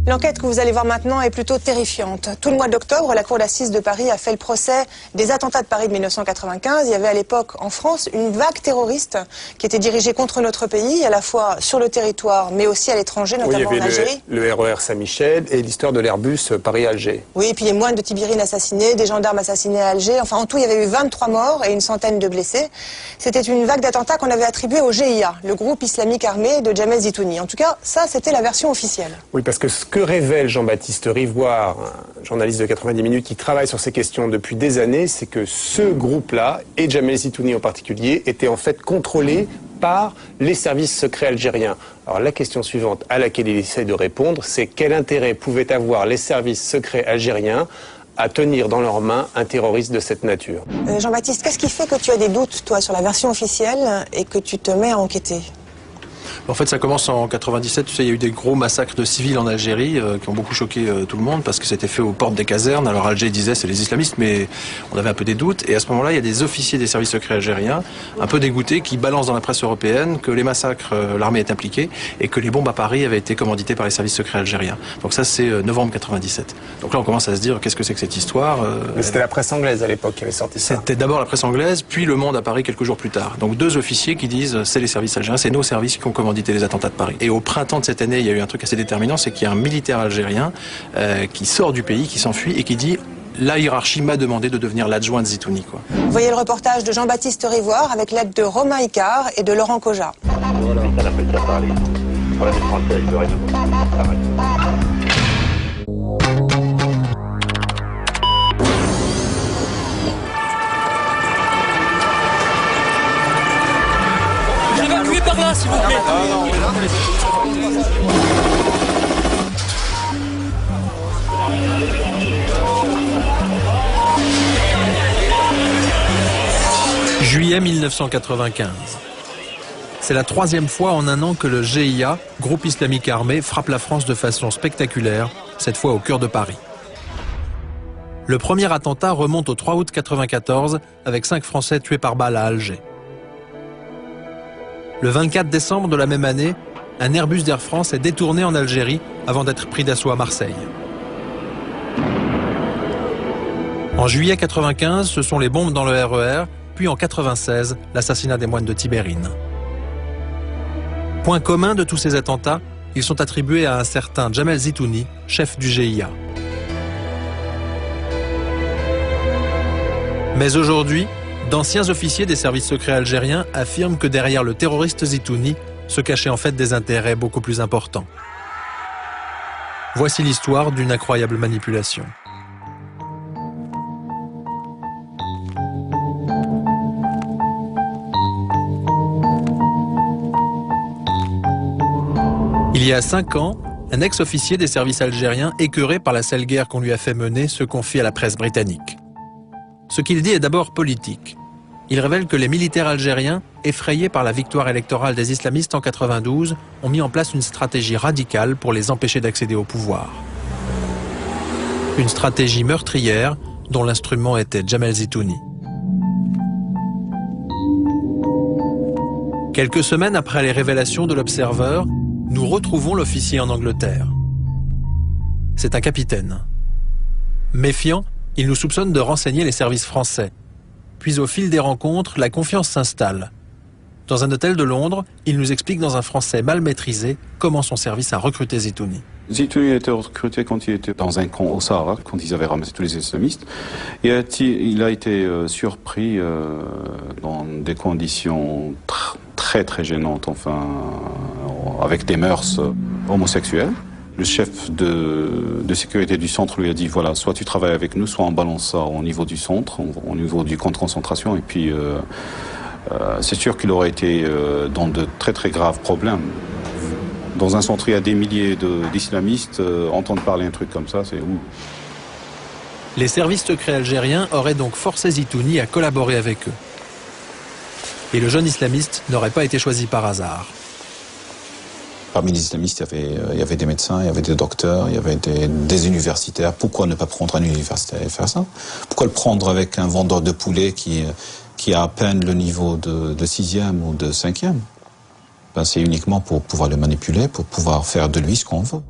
L'enquête que vous allez voir maintenant est plutôt terrifiante. Tout le mois d'octobre, la Cour d'assises de Paris a fait le procès des attentats de Paris de 1995. Il y avait à l'époque en France une vague terroriste qui était dirigée contre notre pays, à la fois sur le territoire mais aussi à l'étranger, notamment en Algérie. Le RER Saint-Michel et l'histoire de l'Airbus Paris-Alger. Oui, et puis les moines de Tibérine assassinés, des gendarmes assassinés à Alger. Enfin, en tout, il y avait eu 23 morts et une centaine de blessés. C'était une vague d'attentats qu'on avait attribuée au GIA, le groupe islamique armé de Jamel Zitouni. En tout cas, ça, c'était la version officielle. Oui, parce que ce que révèle Jean-Baptiste Rivoire, un journaliste de 90 minutes qui travaille sur ces questions depuis des années, c'est que ce groupe-là, et Jamel Zitouni en particulier, était en fait contrôlé par les services secrets algériens. Alors la question suivante à laquelle il essaie de répondre, c'est quel intérêt pouvaient avoir les services secrets algériens à tenir dans leurs mains un terroriste de cette nature. Jean-Baptiste, qu'est-ce qui fait que tu as des doutes, toi, sur la version officielle et que tu te mets à enquêter ? En fait, ça commence en 97. Tu sais, il y a eu des gros massacres de civils en Algérie qui ont beaucoup choqué tout le monde parce que c'était fait aux portes des casernes. Alors Alger disait c'est les islamistes, mais on avait un peu des doutes. Et à ce moment-là, il y a des officiers des services secrets algériens, un peu dégoûtés, qui balancent dans la presse européenne que les massacres, l'armée est impliquée et que les bombes à Paris avaient été commanditées par les services secrets algériens. Donc ça, c'est novembre 97. Donc là, on commence à se dire qu'est-ce que c'est que cette histoire. Mais c'était la presse anglaise à l'époque qui avait sorti ça. C'était d'abord la presse anglaise, puis Le Monde à Paris quelques jours plus tard. Donc deux officiers qui disent c'est les services algériens, c'est nos services qui ont commandité les attentats de Paris. Et au printemps de cette année, il y a eu un truc assez déterminant, c'est qu'il y a un militaire algérien qui sort du pays, qui s'enfuit et qui dit la hiérarchie m'a demandé de devenir l'adjoint de Zitouni, quoi. Vous voyez le reportage de Jean-Baptiste Rivoire avec l'aide de Romain Icard et de Laurent Koja. Voilà, ça appelle ça parler. Voilà, les Français, ils devraient Évacuez par là, s'il vous plaît. Juillet 1995. C'est la troisième fois en un an que le GIA, groupe islamique armé, frappe la France de façon spectaculaire, cette fois au cœur de Paris. Le premier attentat remonte au 3 août 1994 avec 5 Français tués par balle à Alger. Le 24 décembre de la même année, un Airbus d'Air France est détourné en Algérie avant d'être pris d'assaut à Marseille. En juillet 1995, ce sont les bombes dans le RER, puis en 1996, l'assassinat des moines de Tibérine. Point commun de tous ces attentats, ils sont attribués à un certain Jamel Zitouni, chef du GIA. Mais aujourd'hui, d'anciens officiers des services secrets algériens affirment que derrière le terroriste Zitouni se cachaient en fait des intérêts beaucoup plus importants. Voici l'histoire d'une incroyable manipulation. Il y a 5 ans, un ex-officier des services algériens, écœuré par la sale guerre qu'on lui a fait mener, se confie à la presse britannique. Ce qu'il dit est d'abord politique. Il révèle que les militaires algériens, effrayés par la victoire électorale des islamistes en 92, ont mis en place une stratégie radicale pour les empêcher d'accéder au pouvoir. Une stratégie meurtrière dont l'instrument était Jamel Zitouni. Quelques semaines après les révélations de l'Observer, nous retrouvons l'officier en Angleterre. C'est un capitaine. Méfiant, il nous soupçonne de renseigner les services français. Puis au fil des rencontres, la confiance s'installe. Dans un hôtel de Londres, il nous explique dans un français mal maîtrisé comment son service a recruté Zitouni. Zitouni a été recruté quand il était dans un camp au Sahara, quand ils avaient ramassé tous les islamistes. Et il a été surpris dans des conditions très très gênantes, enfin, avec des mœurs homosexuelles. Le chef de sécurité du centre lui a dit, voilà, soit tu travailles avec nous, soit on balance ça au niveau du centre, au niveau du camp de concentration. Et puis, c'est sûr qu'il aurait été dans de très très graves problèmes. Dans un centre, il y a des milliers d'islamistes, entendre parler un truc comme ça, c'est où? Les services secrets algériens auraient donc forcé Zitouni à collaborer avec eux. Et le jeune islamiste n'aurait pas été choisi par hasard. Parmi les islamistes, il y avait des médecins, il y avait des docteurs, il y avait des universitaires. Pourquoi ne pas prendre un universitaire et faire ça? Pourquoi le prendre avec un vendeur de poulet qui a à peine le niveau de 6e ou de 5e? Ben, c'est uniquement pour pouvoir le manipuler, pour pouvoir faire de lui ce qu'on veut.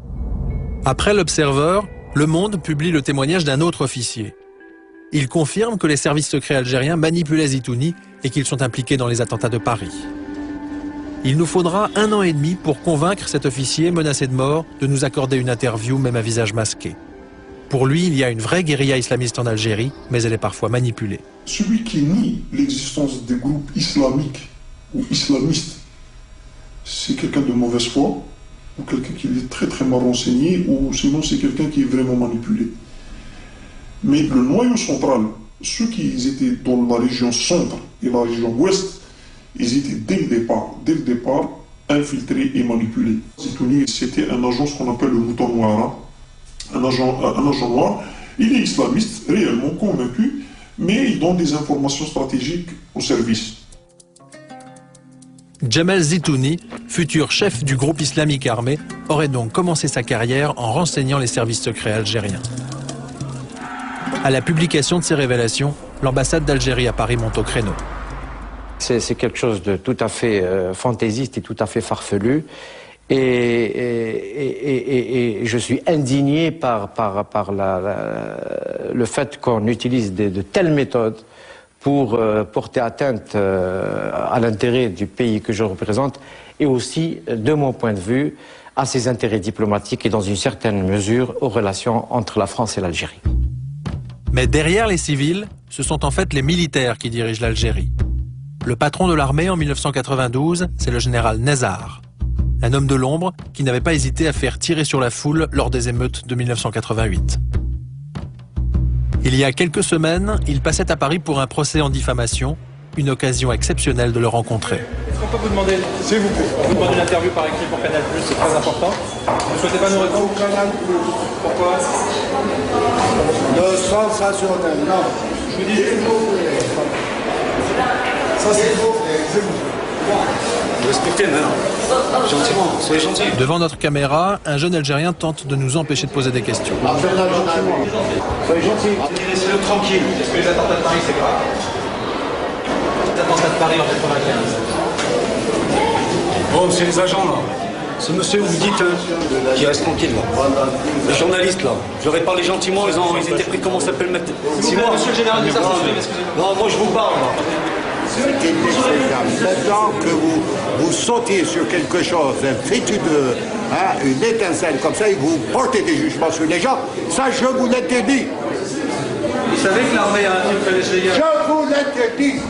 Après l'Observer, Le Monde publie le témoignage d'un autre officier. Il confirme que les services secrets algériens manipulaient Zitouni et qu'ils sont impliqués dans les attentats de Paris. Il nous faudra 1 an et demi pour convaincre cet officier menacé de mort de nous accorder une interview, même à visage masqué. Pour lui, il y a une vraie guérilla islamiste en Algérie, mais elle est parfois manipulée. Celui qui nie l'existence des groupes islamiques ou islamistes, c'est quelqu'un de mauvaise foi, ou quelqu'un qui est très très mal renseigné, ou sinon c'est quelqu'un qui est vraiment manipulé. Mais le noyau central, ceux qui étaient dans la région centre et la région ouest, ils étaient dès le départ, infiltrés et manipulés. Zitouni, c'était un agent, ce qu'on appelle le mouton noir. Hein. Un agent noir, il est islamiste, réellement convaincu, mais il donne des informations stratégiques au service. Djamel Zitouni, futur chef du groupe islamique armé, aurait donc commencé sa carrière en renseignant les services secrets algériens. À la publication de ces révélations, l'ambassade d'Algérie à Paris monte au créneau. C'est quelque chose de tout à fait fantaisiste et tout à fait farfelu. Et je suis indigné par le fait qu'on utilise de telles méthodes pour porter atteinte à l'intérêt du pays que je représente et aussi, de mon point de vue, à ses intérêts diplomatiques et dans une certaine mesure aux relations entre la France et l'Algérie. Mais derrière les civils, ce sont en fait les militaires qui dirigent l'Algérie. Le patron de l'armée en 1992, c'est le général Nezzar. Un homme de l'ombre qui n'avait pas hésité à faire tirer sur la foule lors des émeutes de 1988. Il y a quelques semaines, il passait à Paris pour un procès en diffamation, une occasion exceptionnelle de le rencontrer. Est-ce qu'on peut vous demander, s'il vous plaît, vous demandez une interview par écrit pour Canal+, c'est très important. Vous ne souhaitez pas nous répondre? Pourquoi? Le sensationnel, non. Je vous dis, ça c'est faux. Respectez maintenant. Gentiment, soyez gentils. Devant notre caméra, un jeune Algérien tente de nous empêcher de poser des questions. Soyez gentils. Laissez-le tranquille. Est-ce que les attentats de Paris, c'est grave? Les attentats de Paris en 95. Bon, c'est les agents là. Ce monsieur, vous dites, qui reste tranquille là. Les journalistes là. Je leur ai parlé gentiment, ils étaient pris, comment ça s'appelle le mettre. Monsieur le général, excusez-moi. Non, moi je vous parle. C'était inexplicable. Maintenant que vous sautez sur quelque chose, un fétideux, hein, une étincelle comme ça, et vous portez des jugements sur les gens, ça je vous l'interdis. Vous savez que l'armée a infiltré les GIA? Je vous l'interdis.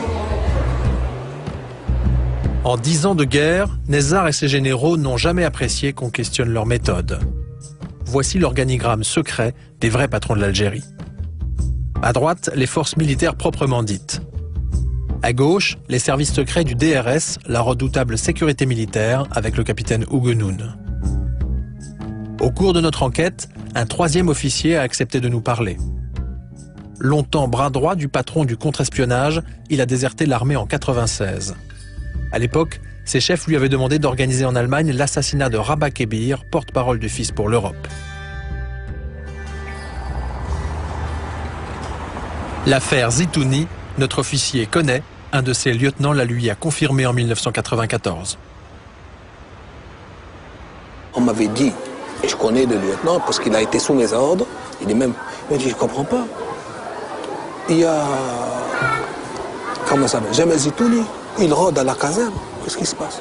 En 10 ans de guerre, Nezzar et ses généraux n'ont jamais apprécié qu'on questionne leur méthode. Voici l'organigramme secret des vrais patrons de l'Algérie. À droite, les forces militaires proprement dites. À gauche, les services secrets du DRS, la redoutable sécurité militaire, avec le capitaine Ougenoun. Au cours de notre enquête, un 3e officier a accepté de nous parler. Longtemps bras droit du patron du contre-espionnage, il a déserté l'armée en 1996. À l'époque, ses chefs lui avaient demandé d'organiser en Allemagne l'assassinat de Rabah Kebir, porte-parole du Fils pour l'Europe. L'affaire Zitouni, notre officier connaît, un de ses lieutenants la lui a confirmé en 1994. On m'avait dit, et je connais le lieutenant parce qu'il a été sous mes ordres, il m'a dit, je comprends pas. Il y a, comment ça s'appelle, Djamel Zitouni, il rôde à la caserne, qu'est-ce qui se passe?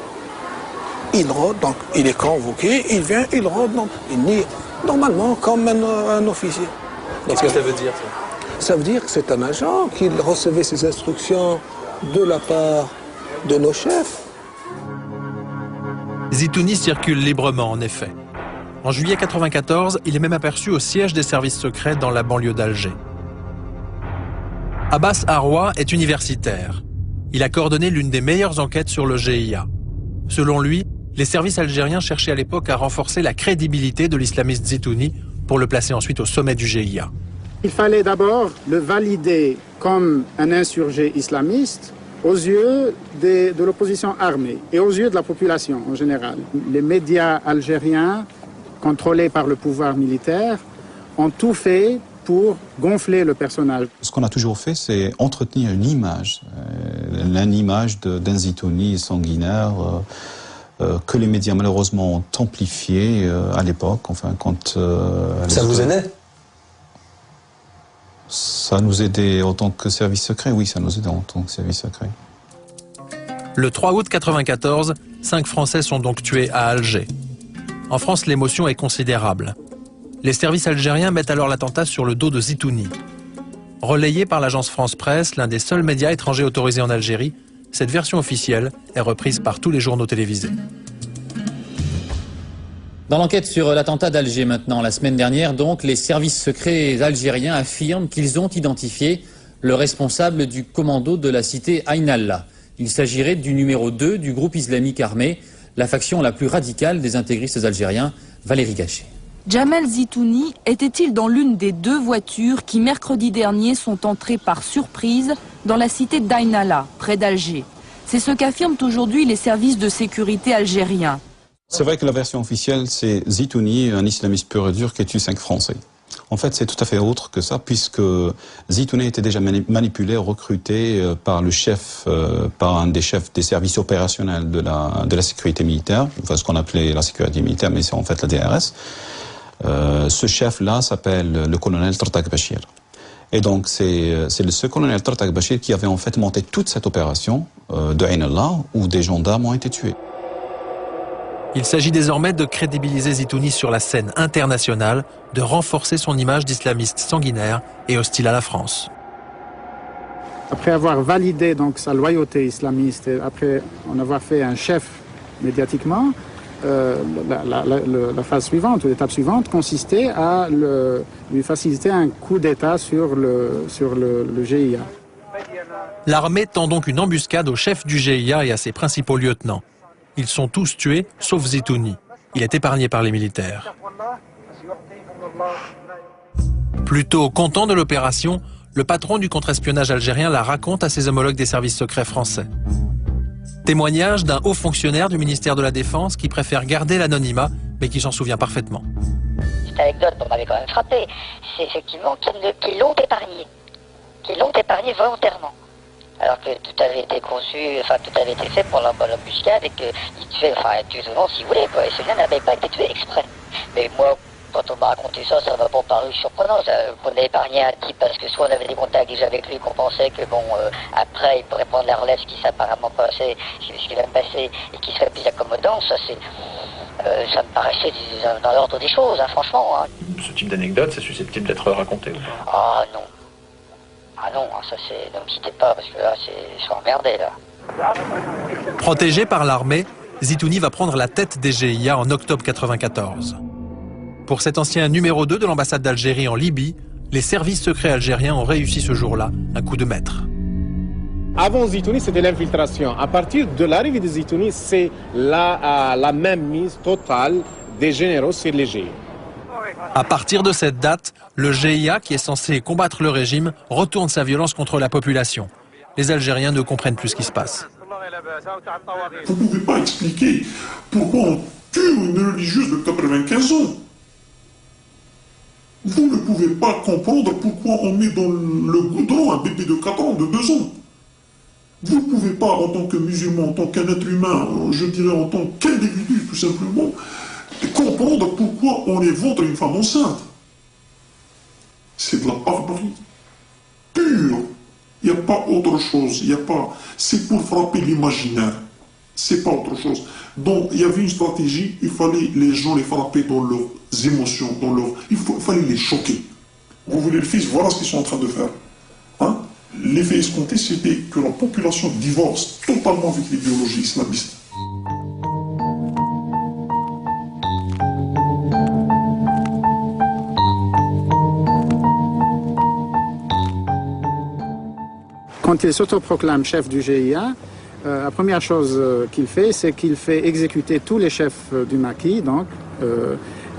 Il rôde, donc il est convoqué, il vient, il rôde, donc il nie normalement comme un officier. Qu'est-ce que ça veut dire ça? Ça veut dire que c'est un agent qui recevait ses instructions de la part de nos chefs. Zitouni circule librement, en effet. En juillet 1994, il est même aperçu au siège des services secrets dans la banlieue d'Alger. Abbas Arwa est universitaire. Il a coordonné l'une des meilleures enquêtes sur le GIA. Selon lui, les services algériens cherchaient à l'époque à renforcer la crédibilité de l'islamiste Zitouni pour le placer ensuite au sommet du GIA. Il fallait d'abord le valider comme un insurgé islamiste aux yeux de l'opposition armée et aux yeux de la population en général. Les médias algériens, contrôlés par le pouvoir militaire, ont tout fait pour gonfler le personnage. Ce qu'on a toujours fait, c'est entretenir une image d'un Zitouni sanguinaire, que les médias malheureusement ont amplifié à l'époque. Enfin, quand ça vous aidait? Ça nous aidait en tant que service secret, oui, ça nous aidait en tant que service secret. Le 3 août 1994, 5 Français sont donc tués à Alger. En France, l'émotion est considérable. Les services algériens mettent alors l'attentat sur le dos de Zitouni. Relayé par l'agence France Presse, l'un des seuls médias étrangers autorisés en Algérie, cette version officielle est reprise par tous les journaux télévisés. Dans l'enquête sur l'attentat d'Alger maintenant, la semaine dernière, donc, les services secrets algériens affirment qu'ils ont identifié le responsable du commando de la cité Ain Allah. Il s'agirait du numéro 2 du groupe islamique armé, la faction la plus radicale des intégristes algériens, Valérie Gachet. Jamel Zitouni était-il dans l'une des 2 voitures qui, mercredi dernier, sont entrées par surprise dans la cité d'Ain Allah, près d'Alger? C'est ce qu'affirment aujourd'hui les services de sécurité algériens. C'est vrai que la version officielle, c'est Zitouni, un islamiste pur et dur qui a tué 5 Français. En fait, c'est tout à fait autre que ça, puisque Zitouni était déjà manipulé, recruté par le chef, par un des chefs des services opérationnels de la sécurité militaire, enfin ce qu'on appelait la sécurité militaire, mais c'est en fait la DRS. Ce chef-là s'appelle le colonel Tartak Bachir. Et donc c'est ce colonel Tartak Bachir qui avait en fait monté toute cette opération de Ain Allah, où des gendarmes ont été tués. Il s'agit désormais de crédibiliser Zitouni sur la scène internationale, de renforcer son image d'islamiste sanguinaire et hostile à la France. Après avoir validé donc sa loyauté islamiste et après en avoir fait un chef médiatiquement, la phase suivante, ou l'étape suivante, consistait à lui faciliter un coup d'État sur le GIA. L'armée tend donc une embuscade au chef du GIA et à ses principaux lieutenants. Ils sont tous tués, sauf Zitouni. Il est épargné par les militaires. Plutôt content de l'opération, le patron du contre-espionnage algérien la raconte à ses homologues des services secrets français. Témoignage d'un haut fonctionnaire du ministère de la Défense qui préfère garder l'anonymat, mais qui s'en souvient parfaitement. Cette anecdote m'avait quand même frappé. C'est effectivement qu'ils l'ont épargné. Qu'ils l'ont épargné volontairement. Alors que tout avait été conçu, enfin tout avait été fait pour l'embuscade et qu'il tuait, enfin tué souvent si vous voulez, quoi. Et celui-là n'avait pas été tué exprès. Mais moi, quand on m'a raconté ça, ça m'a pas paru surprenant. Qu'on a épargné un type parce que soit on avait des contacts déjà avec lui, qu'on pensait que bon, après il pourrait prendre la relève, ce qui s'est apparemment passé, ce qui va passer, et qui serait plus accommodant, ça c'est... ça me paraissait dans l'ordre des choses, hein, franchement. Hein. Ce type d'anecdote, c'est susceptible d'être raconté ou pas? Ah non. Ah non, ça c'est... Ne me citez pas, parce que là, ils sont emmerdés, là. Protégé par l'armée, Zitouni va prendre la tête des GIA en octobre 1994. Pour cet ancien numéro 2 de l'ambassade d'Algérie en Libye, les services secrets algériens ont réussi ce jour-là un coup de maître. Avant Zitouni, c'était l'infiltration. À partir de l'arrivée de Zitouni, c'est la même mise totale des généraux sur les GIA. À partir de cette date, le GIA, qui est censé combattre le régime, retourne sa violence contre la population. Les Algériens ne comprennent plus ce qui se passe. Vous ne pouvez pas expliquer pourquoi on tue une religieuse de 95 ans. Vous ne pouvez pas comprendre pourquoi on met dans le goudron un bébé de 4 ans, de 2 ans. Vous ne pouvez pas, en tant que musulman, en tant qu'un être humain, je dirais en tant qu'individu tout simplement, comprendre pourquoi on éventre une femme enceinte. C'est de la barbarie pure. Il n'y a pas autre chose. Il y a pas. C'est pour frapper l'imaginaire. C'est pas autre chose. Donc il y avait une stratégie. Il fallait les gens les frapper dans leurs émotions, il fallait les choquer. Vous voulez le fils, voilà ce qu'ils sont en train de faire. Hein? L'effet escompté, c'était que la population divorce totalement avec l'idéologie islamiste. Quand il s'autoproclame chef du GIA, la première chose qu'il fait, c'est qu'il fait exécuter tous les chefs du maquis, donc,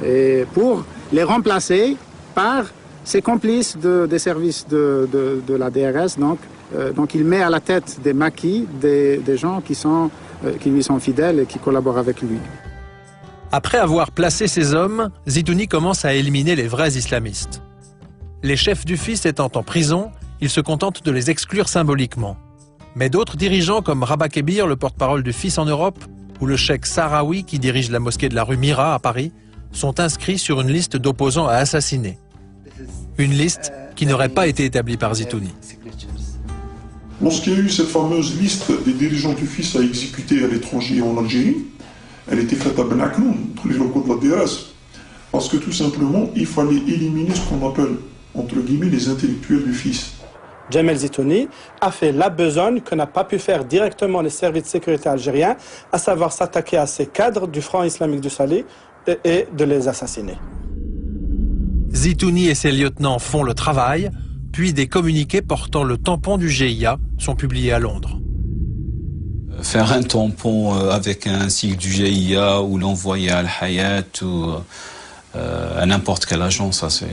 et pour les remplacer par ses complices des services de la DRS. Donc il met à la tête des maquis des gens qui lui sont fidèles et qui collaborent avec lui. Après avoir placé ses hommes, Zitouni commence à éliminer les vrais islamistes. Les chefs du fils étant en prison, il se contente de les exclure symboliquement. Mais d'autres dirigeants comme Rabat Kébir, le porte-parole du fils en Europe, ou le cheikh Sahraoui, qui dirige la mosquée de la rue Mira à Paris, sont inscrits sur une liste d'opposants à assassiner. Une liste qui n'aurait pas été établie par Zitouni. Lorsqu'il y a eu cette fameuse liste des dirigeants du FIS à exécuter à l'étranger et en Algérie, elle était faite à Ben Aknoun, dans les locaux de la DRS. Parce que tout simplement, il fallait éliminer ce qu'on appelle, entre guillemets, les intellectuels du FIS. Jamel Zitouni a fait la besogne que n'a pas pu faire directement les services de sécurité algériens, à savoir s'attaquer à ces cadres du Front islamique du Sali et de les assassiner. Zitouni et ses lieutenants font le travail, puis des communiqués portant le tampon du GIA sont publiés à Londres. Faire un tampon avec un sigle du GIA ou l'envoyer à Al-Hayat ou à n'importe quelle agence, ça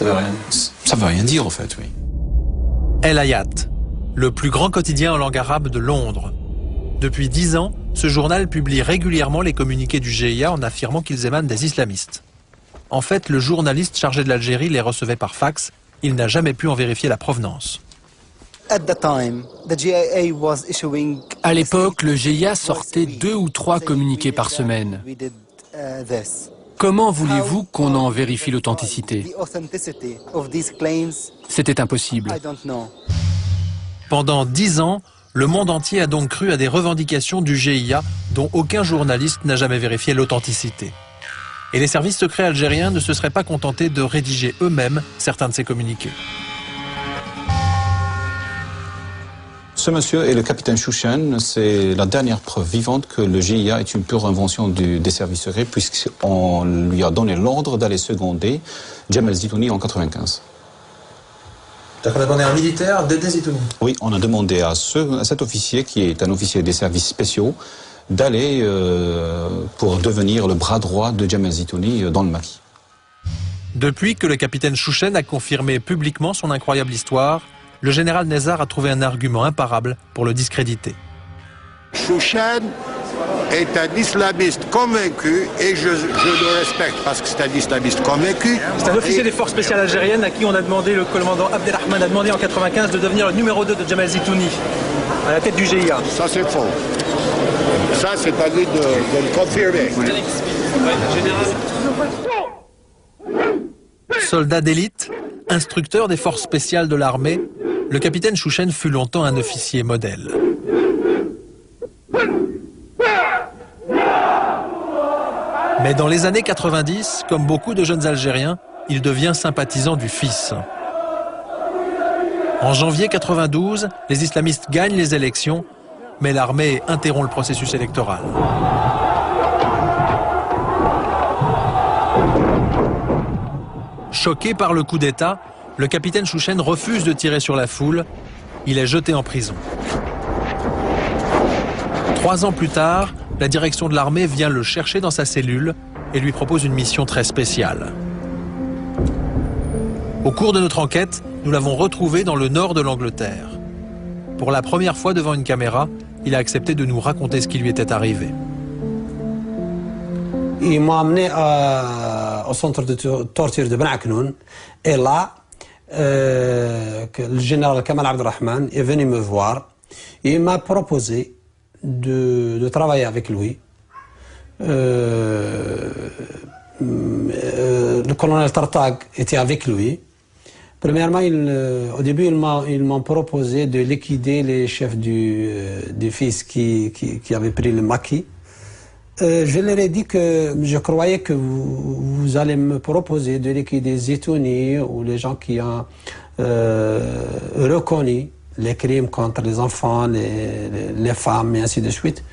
veut rien dire. Ça veut rien dire, en fait, oui. El Hayat, le plus grand quotidien en langue arabe de Londres. Depuis 10 ans, ce journal publie régulièrement les communiqués du GIA en affirmant qu'ils émanent des islamistes. En fait, le journaliste chargé de l'Algérie les recevait par fax. Il n'a jamais pu en vérifier la provenance. À l'époque, le GIA sortait 2 ou 3 communiqués par semaine. Comment voulez-vous qu'on en vérifie l'authenticité? C'était impossible. Pendant 10 ans, le monde entier a donc cru à des revendications du GIA dont aucun journaliste n'a jamais vérifié l'authenticité. Et les services secrets algériens ne se seraient pas contentés de rédiger eux-mêmes certains de ces communiqués. Ce monsieur et le capitaine Chouchen, c'est la dernière preuve vivante que le GIA est une pure invention des services secrets, puisqu'on lui a donné l'ordre d'aller seconder Jamel Zitouni en 1995. On a demandé à un militaire d'aider Zitouni? Oui, on a demandé à cet officier, qui est un officier des services spéciaux, d'aller pour devenir le bras droit de Jamel Zitouni dans le maquis. Depuis que le capitaine Chouchen a confirmé publiquement son incroyable histoire, le général Nezzar a trouvé un argument imparable pour le discréditer. Chouchen est un islamiste convaincu et je le respecte parce que c'est un islamiste convaincu. C'est un officier des forces spéciales algériennes à qui on a demandé, le commandant Abdelrahman a demandé en 1995 de devenir le numéro 2 de Jamel Zitouni, à la tête du GIA. Ça c'est faux. Ça c'est à lui de le confirmer. Soldat d'élite, instructeur des forces spéciales de l'armée, le capitaine Chouchen fut longtemps un officier modèle. Mais dans les années 90, comme beaucoup de jeunes Algériens, il devient sympathisant du FIS. En janvier 92, les islamistes gagnent les élections, mais l'armée interrompt le processus électoral. Choqué par le coup d'État, le capitaine Chouchen refuse de tirer sur la foule. Il est jeté en prison. 3 ans plus tard, la direction de l'armée vient le chercher dans sa cellule et lui propose une mission très spéciale. Au cours de notre enquête, nous l'avons retrouvé dans le nord de l'Angleterre. Pour la première fois devant une caméra, il a accepté de nous raconter ce qui lui était arrivé. Il m'a amené au centre de torture de Ben Aknoun et là, le général Kamal Abdelrahman est venu me voir et il m'a proposé de travailler avec lui. Le colonel Tartag était avec lui. Premièrement, au début, ils m'ont proposé de liquider les chefs du FIS qui avaient pris le maquis. Je leur ai dit que je croyais que vous allez me proposer de liquider Zitouni ou les gens qui ont reconnu les crimes contre les enfants, les femmes et ainsi de suite.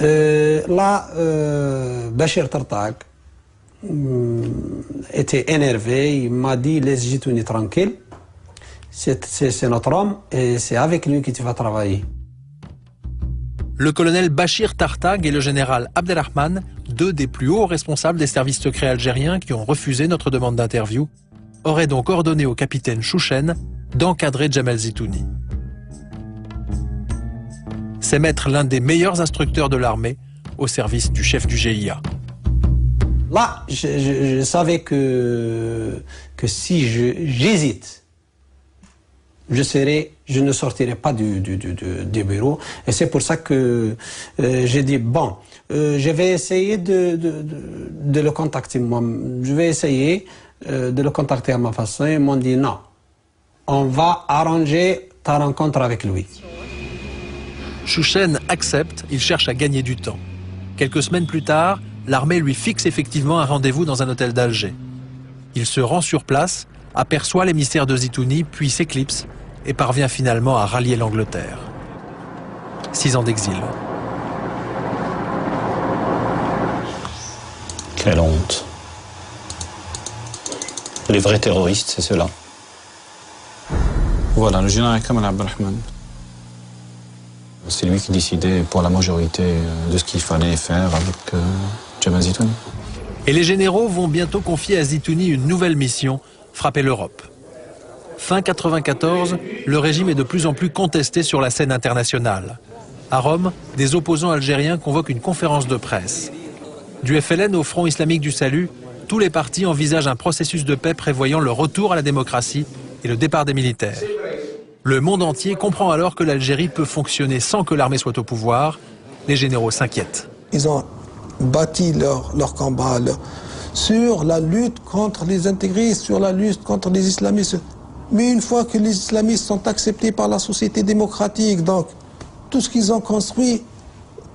Là, Bachir Tartag était énervé, il m'a dit laisse Zitouni tranquille, c'est notre homme et c'est avec lui que tu vas travailler. Le colonel Bachir Tartag et le général Abdelrahman, 2 des plus hauts responsables des services secrets algériens qui ont refusé notre demande d'interview, auraient donc ordonné au capitaine Chouchen d'encadrer Jamel Zitouni. C'est mettre l'un des meilleurs instructeurs de l'armée au service du chef du GIA. Là, je savais que si j'hésite je ne sortirai pas du bureau. Et c'est pour ça que j'ai dit, bon, je vais essayer de le contacter moi. Je vais essayer de le contacter à ma façon. Ils m'ont dit non, on va arranger ta rencontre avec lui. Chouchen accepte, il cherche à gagner du temps. Quelques semaines plus tard, l'armée lui fixe effectivement un rendez-vous dans un hôtel d'Alger. Il se rend sur place, aperçoit l'émissaire de Zitouni, puis s'éclipse et parvient finalement à rallier l'Angleterre. 6 ans d'exil. Quelle honte. Les vrais terroristes, c'est ceux-là. Voilà, le général Kamal Abdelrahman. C'est lui qui décidait pour la majorité de ce qu'il fallait faire avec Jamal Zitouni. Et les généraux vont bientôt confier à Zitouni une nouvelle mission, frapper l'Europe. Fin 1994, le régime est de plus en plus contesté sur la scène internationale. À Rome, des opposants algériens convoquent une conférence de presse. Du FLN au Front islamique du salut, tous les partis envisagent un processus de paix prévoyant le retour à la démocratie et le départ des militaires. Le monde entier comprend alors que l'Algérie peut fonctionner sans que l'armée soit au pouvoir. Les généraux s'inquiètent. Ils ont bâti leur combat sur la lutte contre les intégristes, sur la lutte contre les islamistes. Mais une fois que les islamistes sont acceptés par la société démocratique, donc tout ce qu'ils ont construit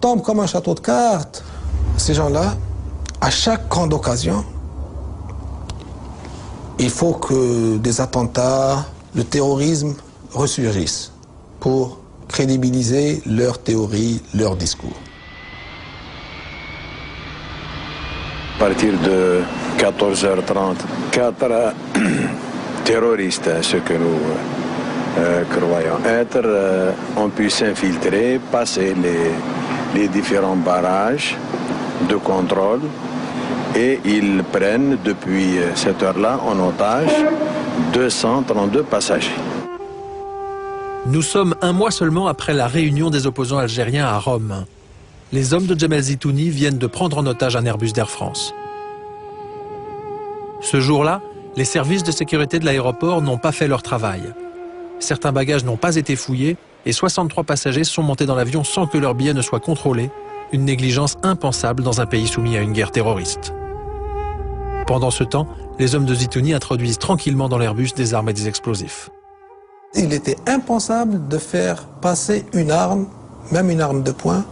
tombe comme un château de cartes. Ces gens-là, à chaque grande occasion, il faut que des attentats, le terrorisme ressurgissent pour crédibiliser leurs théories, leurs discours. À partir de 14h30, 4 terroristes, ce que nous croyons être, ont pu s'infiltrer, passer les différents barrages de contrôle et ils prennent depuis cette heure-là en otage 232 passagers. Nous sommes un mois seulement après la réunion des opposants algériens à Rome. Les hommes de Jamal Zitouni viennent de prendre en otage un Airbus d'Air France. Ce jour-là, les services de sécurité de l'aéroport n'ont pas fait leur travail. Certains bagages n'ont pas été fouillés et 63 passagers sont montés dans l'avion sans que leurs billets ne soient contrôlés, une négligence impensable dans un pays soumis à une guerre terroriste. Pendant ce temps, les hommes de Zitouni introduisent tranquillement dans l'Airbus des armes et des explosifs. Il était impensable de faire passer une arme, même une arme de poing,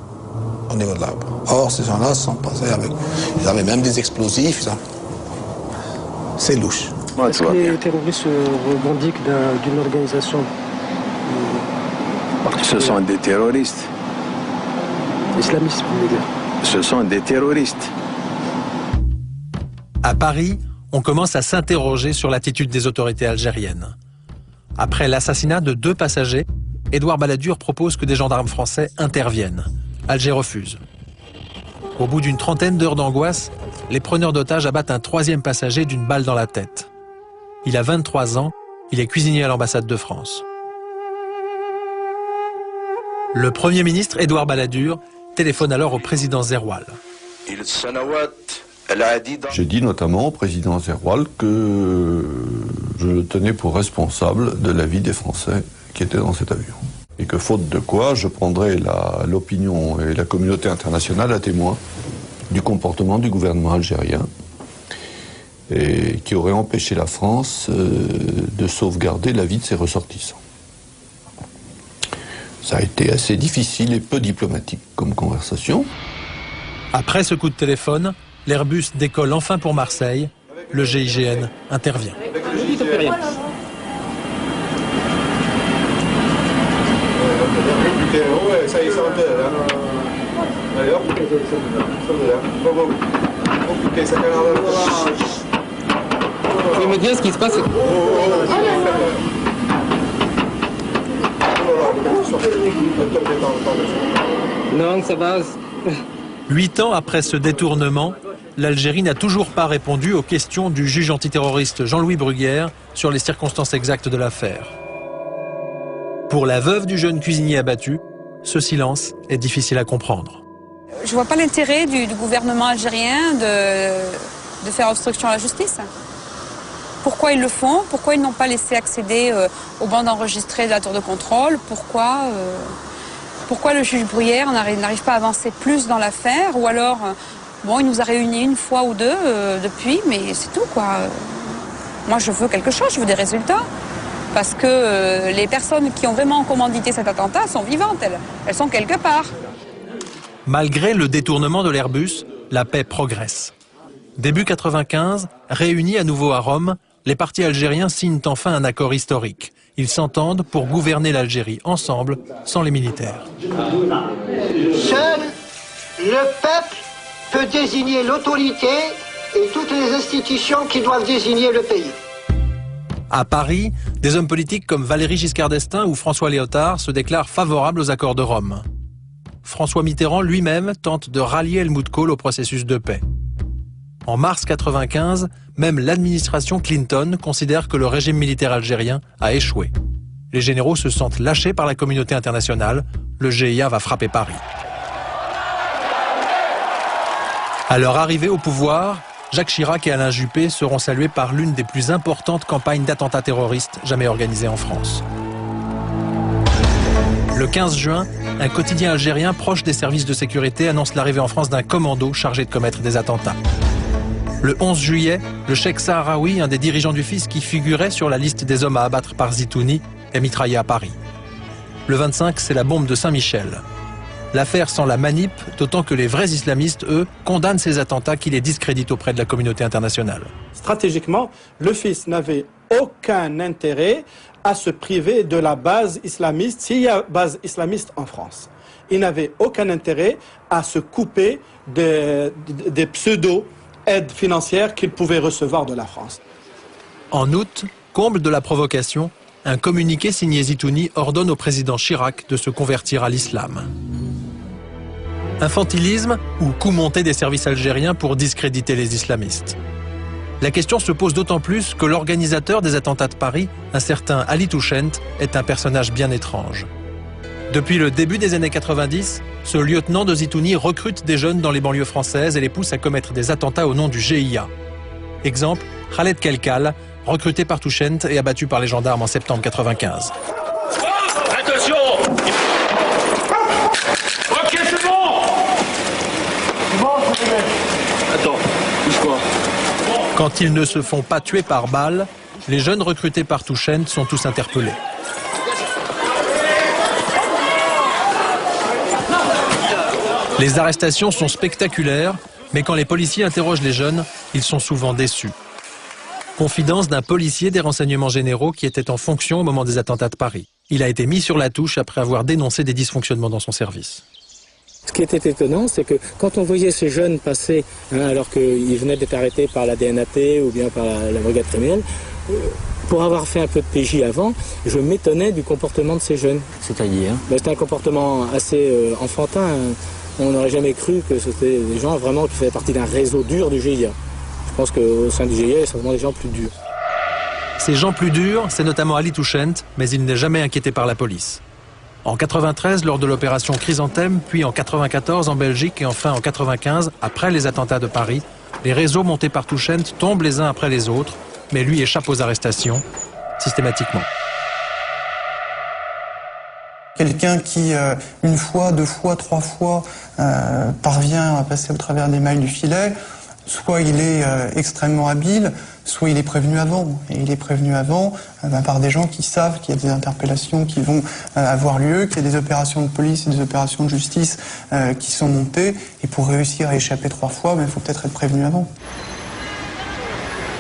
au niveau de l'arbre. Or, ces gens-là sont passés avec... Ils avaient même des explosifs. C'est louche. Est-ce que les terroristes revendiquent d'une organisation Ce sont des terroristes. Islamistes, vous voulez dire? Ce sont des terroristes. À Paris, on commence à s'interroger sur l'attitude des autorités algériennes. Après l'assassinat de 2 passagers, Édouard Balladur propose que des gendarmes français interviennent. Alger refuse. Au bout d'une trentaine d'heures d'angoisse, les preneurs d'otages abattent un 3e passager d'une balle dans la tête. Il a 23 ans, il est cuisinier à l'ambassade de France. Le Premier ministre Édouard Balladur téléphone alors au président Zeroual. J'ai dit notamment au président Zeroual que je le tenais pour responsable de la vie des Français qui étaient dans cet avion. Et que faute de quoi, je prendrais l'opinion et la communauté internationale à témoin du comportement du gouvernement algérien et qui aurait empêché la France de sauvegarder la vie de ses ressortissants. Ça a été assez difficile et peu diplomatique comme conversation. Après ce coup de téléphone, l'Airbus décolle enfin pour Marseille. Le GIGN intervient. Vous pouvez me dire ce qui se passe? Non, ça va. 8 ans après ce détournement, l'Algérie n'a toujours pas répondu aux questions du juge antiterroriste Jean-Louis Bruguière sur les circonstances exactes de l'affaire. Pour la veuve du jeune cuisinier abattu, ce silence est difficile à comprendre. Je ne vois pas l'intérêt du gouvernement algérien de faire obstruction à la justice. Pourquoi ils le font? Pourquoi ils n'ont pas laissé accéder aux bandes enregistrées de la tour de contrôle? Pourquoi le juge Bruyère n'arrive pas à avancer plus dans l'affaire? Ou alors, bon, il nous a réunis une fois ou deux depuis, mais c'est tout, quoi. Moi, je veux quelque chose, je veux des résultats. Parce que les personnes qui ont vraiment commandité cet attentat sont vivantes, elles sont quelque part. Malgré le détournement de l'Airbus, la paix progresse. Début 95, réunis à nouveau à Rome, les partis algériens signent enfin un accord historique. Ils s'entendent pour gouverner l'Algérie ensemble, sans les militaires. Seul le peuple peut désigner l'autorité et toutes les institutions qui doivent désigner le pays. À Paris, des hommes politiques comme Valéry Giscard d'Estaing ou François Léotard se déclarent favorables aux accords de Rome. François Mitterrand lui-même tente de rallier Helmut Kohl au processus de paix. En mars 95, même l'administration Clinton considère que le régime militaire algérien a échoué. Les généraux se sentent lâchés par la communauté internationale. Le GIA va frapper Paris. À leur arrivée au pouvoir, Jacques Chirac et Alain Juppé seront salués par l'une des plus importantes campagnes d'attentats terroristes jamais organisées en France. Le 15 juin, un quotidien algérien proche des services de sécurité annonce l'arrivée en France d'un commando chargé de commettre des attentats. Le 11 juillet, le cheikh Sahraoui, un des dirigeants du FIS qui figurait sur la liste des hommes à abattre par Zitouni, est mitraillé à Paris. Le 25, c'est la bombe de Saint-Michel. L'affaire sent la manip, d'autant que les vrais islamistes, eux, condamnent ces attentats qui les discréditent auprès de la communauté internationale. Stratégiquement, le FIS n'avait aucun intérêt à se priver de la base islamiste, s'il y a base islamiste en France. Il n'avait aucun intérêt à se couper des pseudo-aides financières qu'il pouvait recevoir de la France. En août, comble de la provocation, un communiqué signé Zitouni ordonne au président Chirac de se convertir à l'islam. Infantilisme ou coup monté des services algériens pour discréditer les islamistes? La question se pose d'autant plus que l'organisateur des attentats de Paris, un certain Ali Touchent, est un personnage bien étrange. Depuis le début des années 90, ce lieutenant de Zitouni recrute des jeunes dans les banlieues françaises et les pousse à commettre des attentats au nom du GIA. Exemple, Khaled Kelkal, recruté par Touchent et abattu par les gendarmes en septembre 95. Attention! Ok, c'est bon! C'est bon, attends, bouge-toi. Quand ils ne se font pas tuer par balle, les jeunes recrutés par Touchent sont tous interpellés. Les arrestations sont spectaculaires, mais quand les policiers interrogent les jeunes, ils sont souvent déçus. Confidence d'un policier des renseignements généraux qui était en fonction au moment des attentats de Paris. Il a été mis sur la touche après avoir dénoncé des dysfonctionnements dans son service. Ce qui était étonnant, c'est que quand on voyait ces jeunes passer, alors qu'ils venaient d'être arrêtés par la DNAT ou bien par la brigade criminelle, pour avoir fait un peu de PJ avant, je m'étonnais du comportement de ces jeunes. C'est-à-dire? C'était un comportement assez enfantin. On n'aurait jamais cru que c'était des gens vraiment qui faisaient partie d'un réseau dur du GIA. Je pense qu'au sein du GIA, il y a certainement des gens plus durs. Ces gens plus durs, c'est notamment Ali Touchent, mais il n'est jamais inquiété par la police. En 93, lors de l'opération Chrysanthème, puis en 94 en Belgique et enfin en 95, après les attentats de Paris, les réseaux montés par Touchent tombent les uns après les autres, mais lui échappe aux arrestations, systématiquement. Quelqu'un qui, une fois, deux fois, trois fois, parvient à passer au travers des mailles du filet, soit il est extrêmement habile, soit il est prévenu avant. Et il est prévenu avant par des gens qui savent qu'il y a des interpellations qui vont avoir lieu, qu'il y a des opérations de police et des opérations de justice qui sont montées. Et pour réussir à échapper trois fois, il faut peut-être être prévenu avant.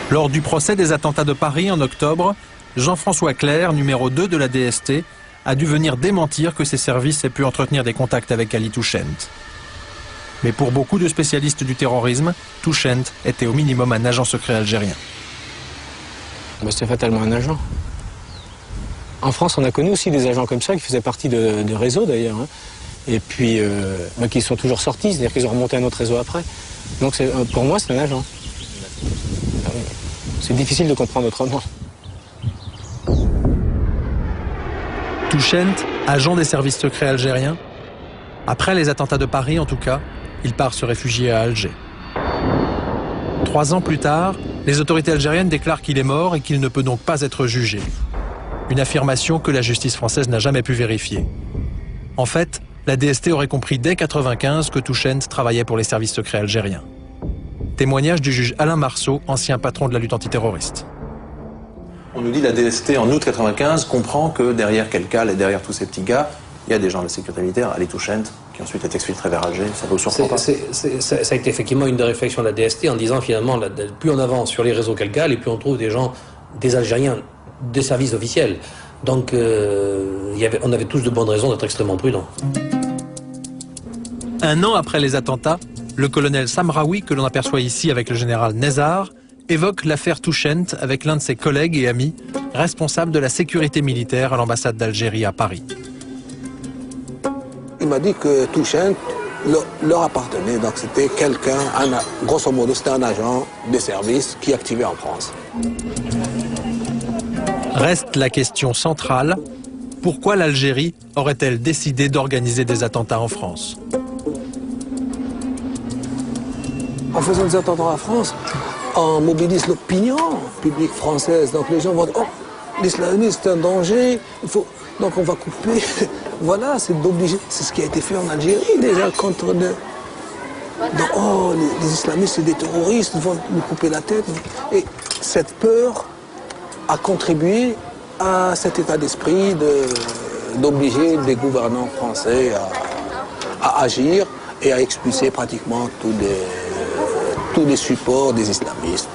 Lors du procès des attentats de Paris en octobre, Jean-François Clerc, numéro 2 de la DST, a dû venir démentir que ses services aient pu entretenir des contacts avec Ali Touchent. Mais pour beaucoup de spécialistes du terrorisme, Touchent était au minimum un agent secret algérien. C'est fatalement un agent. En France, on a connu aussi des agents comme ça qui faisaient partie de réseaux d'ailleurs, et puis qui sont toujours sortis, c'est-à-dire qu'ils ont remonté un autre réseau après. Donc pour moi, c'est un agent. C'est difficile de comprendre autrement. Touchent, agent des services secrets algériens. Après les attentats de Paris, en tout cas, il part se réfugier à Alger. 3 ans plus tard, Les autorités algériennes déclarent qu'il est mort et qu'il ne peut donc pas être jugé. Une affirmation que la justice française n'a jamais pu vérifier. En fait, la DST aurait compris dès 1995 que Touchent travaillait pour les services secrets algériens. Témoignage du juge Alain Marceau, ancien patron de la lutte antiterroriste. On nous dit la DST en août 1995 comprend que derrière Kelkal et derrière tous ces petits gars, il y a des gens de la sécurité militaire, Ali Touchent, qui ensuite est exfiltré vers Alger. Ça vous surprend pas? Ça a été effectivement une des réflexions de la DST en disant finalement, plus on avance sur les réseaux Kelkal et plus on trouve des gens, des Algériens, des services officiels. Donc on avait tous de bonnes raisons d'être extrêmement prudents. Un an après les attentats, le colonel Samraoui, que l'on aperçoit ici avec le général Nezar, évoque l'affaire Touchent avec l'un de ses collègues et amis, responsable de la sécurité militaire à l'ambassade d'Algérie à Paris. Il m'a dit que Touchent leur appartenait, donc c'était quelqu'un, grosso modo c'était un agent des services qui activait en France. Reste la question centrale, pourquoi l'Algérie aurait-elle décidé d'organiser des attentats en France? En faisant des attentats en France, on mobilise l'opinion publique française. Donc les gens vont dire, oh, l'islamisme c'est un danger, donc on va couper. Voilà, c'est obligé. C'est ce qui a été fait en Algérie déjà contre les islamistes c'est des terroristes, ils vont nous couper la tête. Et cette peur a contribué à cet état d'esprit d'obliger les gouvernants français à agir et à expulser pratiquement tous les supports des islamistes.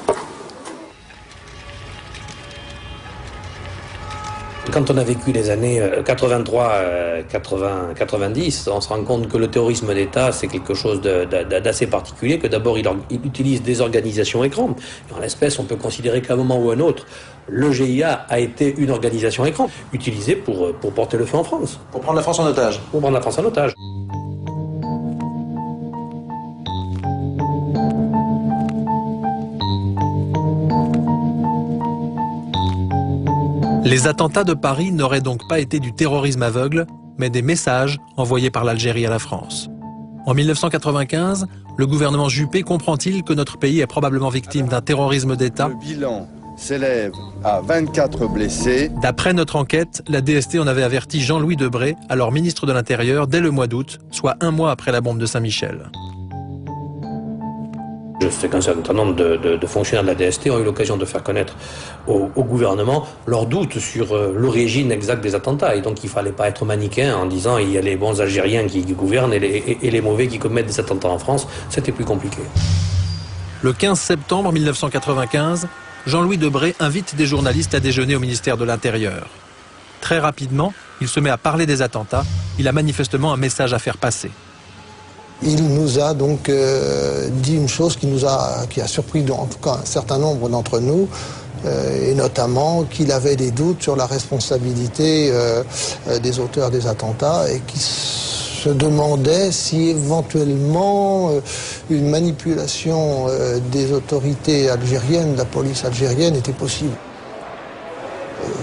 Quand on a vécu les années 83, 80, 90, on se rend compte que le terrorisme d'État, c'est quelque chose d'assez particulier, que d'abord il utilise des organisations écran. En l'espèce, on peut considérer qu'à un moment ou à un autre, le GIA a été une organisation écran, utilisée pour porter le feu en France. Pour prendre la France en otage. Pour prendre la France en otage. Les attentats de Paris n'auraient donc pas été du terrorisme aveugle, mais des messages envoyés par l'Algérie à la France. En 1995, le gouvernement Juppé comprend-il que notre pays est probablement victime d'un terrorisme d'État? Le bilan s'élève à 24 blessés. D'après notre enquête, la DST en avait averti Jean-Louis Debré, alors ministre de l'Intérieur, dès le mois d'août, soit un mois après la bombe de Saint-Michel. Je sais qu'un certain nombre de fonctionnaires de la DST ont eu l'occasion de faire connaître au gouvernement leurs doutes sur l'origine exacte des attentats. Et donc il ne fallait pas être manichéen en disant il y a les bons Algériens qui gouvernent et les mauvais qui commettent des attentats en France. C'était plus compliqué. Le 15 septembre 1995, Jean-Louis Debré invite des journalistes à déjeuner au ministère de l'Intérieur. Très rapidement, il se met à parler des attentats. Il a manifestement un message à faire passer. Il nous a donc dit une chose qui a surpris en tout cas un certain nombre d'entre nous, et notamment qu'il avait des doutes sur la responsabilité des auteurs des attentats et qui se demandait si éventuellement une manipulation des autorités algériennes, de la police algérienne, était possible.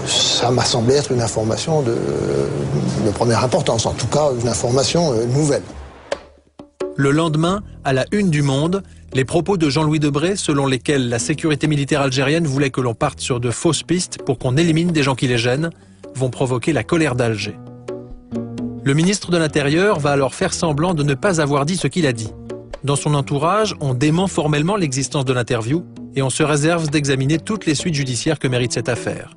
Ça m'a semblé être une information de première importance, en tout cas une information nouvelle. Le lendemain, à la une du Monde, les propos de Jean-Louis Debré, selon lesquels la sécurité militaire algérienne voulait que l'on parte sur de fausses pistes pour qu'on élimine des gens qui les gênent, vont provoquer la colère d'Alger. Le ministre de l'Intérieur va alors faire semblant de ne pas avoir dit ce qu'il a dit. Dans son entourage, on dément formellement l'existence de l'interview et on se réserve d'examiner toutes les suites judiciaires que mérite cette affaire.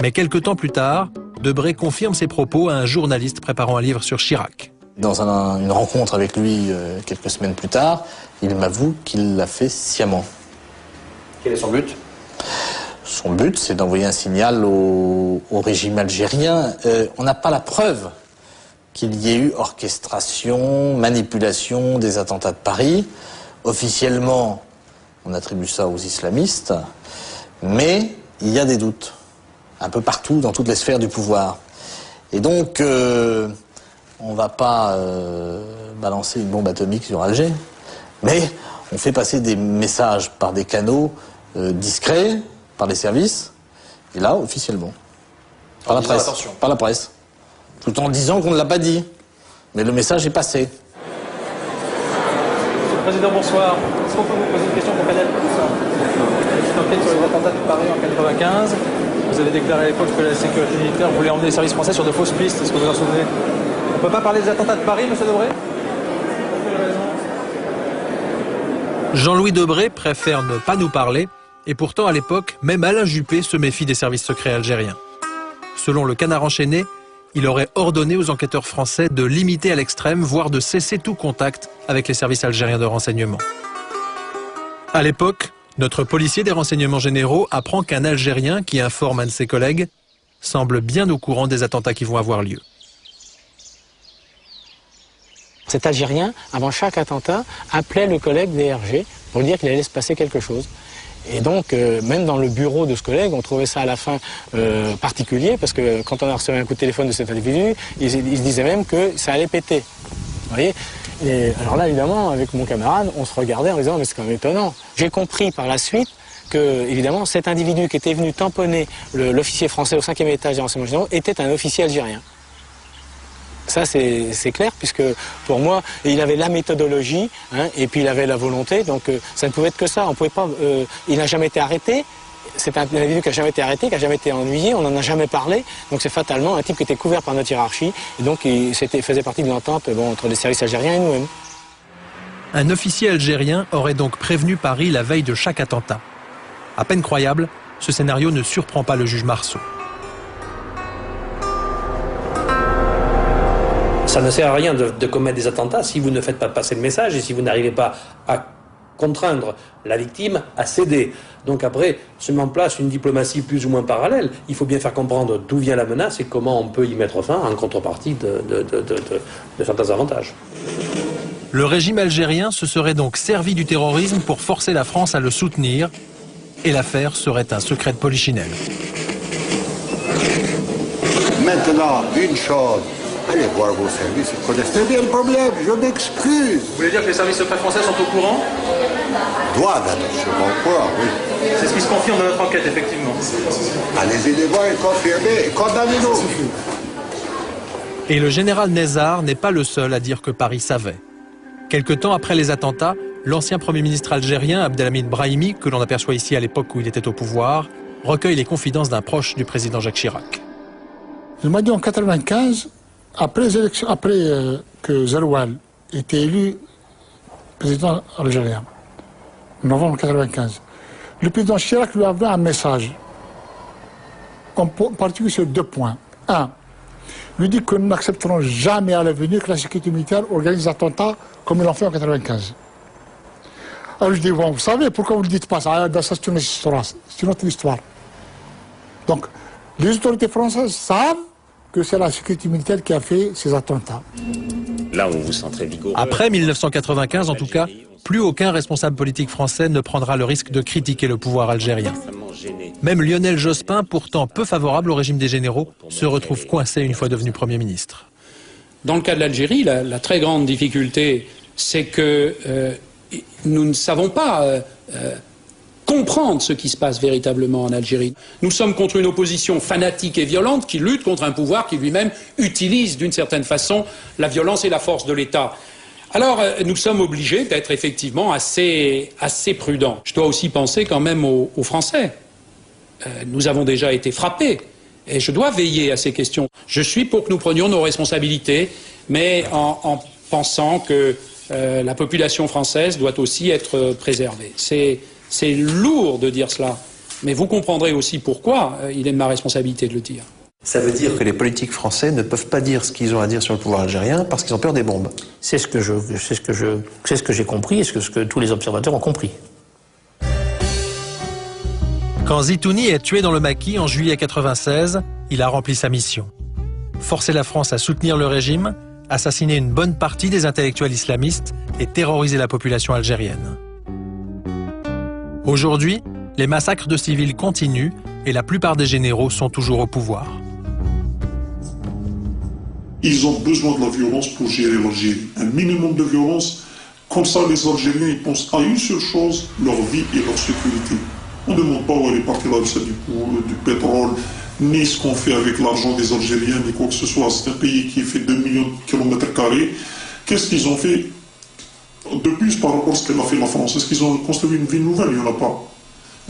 Mais quelques temps plus tard, Debré confirme ses propos à un journaliste préparant un livre sur Chirac. Dans une rencontre avec lui quelques semaines plus tard, il m'avoue qu'il l'a fait sciemment. Quel est son but? Son but, c'est d'envoyer un signal au régime algérien. On n'a pas la preuve qu'il y ait eu orchestration, manipulation des attentats de Paris. Officiellement, on attribue ça aux islamistes, mais il y a des doutes, un peu partout, dans toutes les sphères du pouvoir. Et donc, on ne va pas balancer une bombe atomique sur Alger, mais on fait passer des messages par des canaux discrets, par les services, et là, officiellement. Par la presse. Attention. Par la presse. Tout en disant qu'on ne l'a pas dit. Mais le message est passé. Monsieur le Président, bonsoir. Est-ce qu'on peut vous poser une question pour Canal+? enquête sur les attentats de Paris en 1995. Vous avez déclaré à l'époque que la sécurité militaire voulait emmener les services français sur de fausses pistes. Est-ce que vous vous en souvenez? On ne peut pas parler des attentats de Paris, monsieur Debré? Jean-Louis Debré préfère ne pas nous parler, et pourtant à l'époque, même Alain Juppé se méfie des services secrets algériens. Selon le Canard enchaîné, il aurait ordonné aux enquêteurs français de limiter à l'extrême, voire de cesser tout contact avec les services algériens de renseignement. À l'époque, notre policier des renseignements généraux apprend qu'un Algérien qui informe un de ses collègues semble bien au courant des attentats qui vont avoir lieu. Cet Algérien, avant chaque attentat, appelait le collègue DRG pour lui dire qu'il allait se passer quelque chose. Et donc, même dans le bureau de ce collègue, on trouvait ça à la fin particulier, parce que quand on a reçu un coup de téléphone de cet individu, il se disait même que ça allait péter. Vous voyez? Et alors là, évidemment, avec mon camarade, on se regardait en disant, mais c'est quand même étonnant. J'ai compris par la suite que, évidemment, cet individu qui était venu tamponner l'officier français au 5e étage des renseignements généraux était un officier algérien. Ça, c'est clair, puisque pour moi, il avait la méthodologie, hein, et puis il avait la volonté, donc ça ne pouvait être que ça. On pouvait pas, il n'a jamais été arrêté, c'est un individu qui n'a jamais été arrêté, qui n'a jamais été ennuyé, on n'en a jamais parlé, donc c'est fatalement un type qui était couvert par notre hiérarchie, et donc il faisait partie de l'entente entre les services algériens et nous-mêmes. Un officier algérien aurait donc prévenu Paris la veille de chaque attentat. À peine croyable, ce scénario ne surprend pas le juge Marceau. Ça ne sert à rien de commettre des attentats si vous ne faites pas passer le message et si vous n'arrivez pas à contraindre la victime à céder. Donc après, se met en place une diplomatie plus ou moins parallèle. Il faut bien faire comprendre d'où vient la menace et comment on peut y mettre fin en contrepartie de certains avantages. Le régime algérien se serait donc servi du terrorisme pour forcer la France à le soutenir, et l'affaire serait un secret de polichinelle. Maintenant, une chose. Allez voir vos services, ils connaissent très bien le problème, je m'excuse. Vous voulez dire que les services secrets français sont au courant? Doivent être sûrement au courant, oui. C'est ce qui se confirme dans notre enquête, effectivement. Allez-y les voir et confirmez, et condamnez-nous. Et le général Nezzar n'est pas le seul à dire que Paris savait. Quelque temps après les attentats, l'ancien Premier ministre algérien Abdelhamid Brahimi, que l'on aperçoit ici à l'époque où il était au pouvoir, recueille les confidences d'un proche du président Jacques Chirac. Il m'a dit en 1995, après que Zeroual était élu président algérien, en novembre 1995, le président Chirac lui a envoyé un message, en particulier sur 2 points. 1. Lui dit que nous n'accepterons jamais à l'avenir que la sécurité militaire organise des attentats comme ils l'ont fait en 1995. Alors je dis, bon, vous savez, pourquoi vous ne le dites pas? Ça, c'est une autre histoire. Donc, les autorités françaises savent que c'est la sécurité militaire qui a fait ces attentats. Là, on vous sent très vigoureux. Après 1995, en tout cas, plus aucun responsable politique français ne prendra le risque de critiquer le pouvoir algérien. Même Lionel Jospin, pourtant peu favorable au régime des généraux, se retrouve coincé une fois devenu Premier ministre. Dans le cas de l'Algérie, la très grande difficulté, c'est que nous ne savons pas comprendre ce qui se passe véritablement en Algérie. Nous sommes contre une opposition fanatique et violente qui lutte contre un pouvoir qui lui-même utilise d'une certaine façon la violence et la force de l'État. Alors, nous sommes obligés d'être effectivement assez prudents. Je dois aussi penser quand même aux Français. Nous avons déjà été frappés et je dois veiller à ces questions. Je suis pour que nous prenions nos responsabilités, mais en pensant que la population française doit aussi être préservée. C'est lourd de dire cela, mais vous comprendrez aussi pourquoi il est de ma responsabilité de le dire. Ça veut dire que les politiques français ne peuvent pas dire ce qu'ils ont à dire sur le pouvoir algérien parce qu'ils ont peur des bombes. C'est ce que j'ai compris et ce que tous les observateurs ont compris. Quand Zitouni est tué dans le maquis en juillet 1996, il a rempli sa mission. Forcer la France à soutenir le régime, assassiner une bonne partie des intellectuels islamistes et terroriser la population algérienne. Aujourd'hui, les massacres de civils continuent et la plupart des généraux sont toujours au pouvoir. Ils ont besoin de la violence pour gérer l'Algérie. Un minimum de violence, comme ça les Algériens ils pensent à une seule chose, leur vie et leur sécurité. On ne demande pas où elle est partie la recette du pétrole, ni ce qu'on fait avec l'argent des Algériens, ni quoi que ce soit. C'est un pays qui fait 2 millions de kilomètres carrés. Qu'est-ce qu'ils ont fait de plus par rapport à ce qu'elle a fait la France? Est-ce qu'ils ont construit une ville nouvelle? Il n'y en a pas.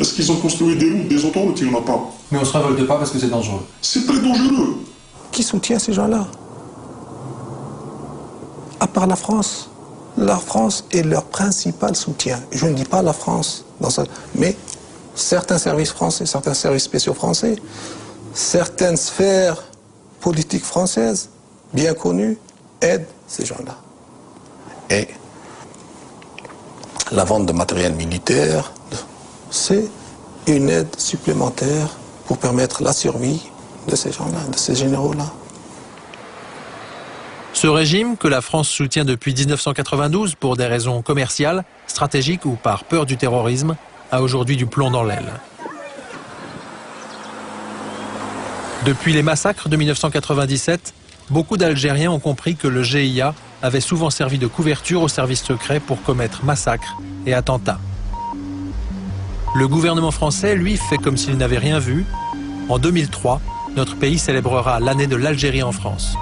Est-ce qu'ils ont construit des routes, des autoroutes? Il n'y en a pas. Mais on ne se révolte pas parce que c'est dangereux. C'est très dangereux. Qui soutient ces gens-là? À part la France. La France est leur principal soutien. Je ne dis pas la France, mais certains services français, certains services spéciaux français, certaines sphères politiques françaises, bien connues, aident ces gens-là. Et la vente de matériel militaire, c'est une aide supplémentaire pour permettre la survie de ces gens-là, de ces généraux-là. Ce régime, que la France soutient depuis 1992 pour des raisons commerciales, stratégiques ou par peur du terrorisme, a aujourd'hui du plomb dans l'aile. Depuis les massacres de 1997, beaucoup d'Algériens ont compris que le GIA avait souvent servi de couverture aux services secrets pour commettre massacres et attentats. Le gouvernement français, lui, fait comme s'il n'avait rien vu. En 2003, notre pays célébrera l'année de l'Algérie en France.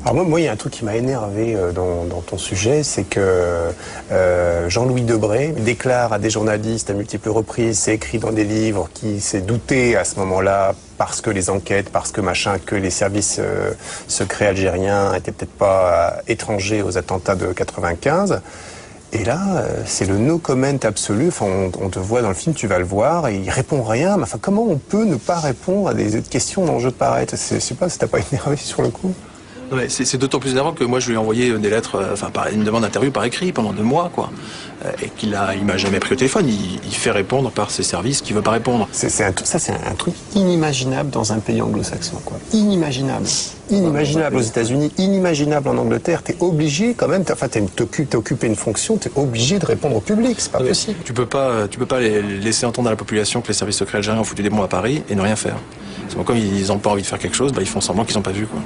Alors moi, il y a un truc qui m'a énervé dans ton sujet, c'est que Jean-Louis Debré déclare à des journalistes à multiples reprises, c'est écrit dans des livres, qui s'est douté à ce moment-là, parce que les enquêtes, parce que machin, que les services secrets algériens étaient peut-être pas étrangers aux attentats de 95. Et là, c'est le no comment absolu. Enfin, on te voit dans le film, tu vas le voir, et il répond rien. Mais enfin, comment on peut ne pas répondre à des questions d'enjeux pareils? Je sais pas si t'as pas énervé sur le coup. Ouais, c'est d'autant plus énervant que moi je lui ai envoyé des lettres, une demande d'interview par écrit pendant 2 mois, quoi. Et il m'a jamais pris au téléphone. Il fait répondre par ses services qu'il veut pas répondre. Ça, c'est un truc inimaginable dans un pays anglo-saxon, quoi. Inimaginable. Inimaginable aux États-Unis, inimaginable en Angleterre. T'es obligé quand même, t'as occupé une fonction, t'es obligé de répondre au public, c'est pas possible. Tu peux pas laisser entendre à la population que les services secrets algériens ont foutu des bombes à Paris et ne rien faire. Comme ils n'ont pas envie de faire quelque chose, ils font semblant qu'ils n'ont pas vu, quoi.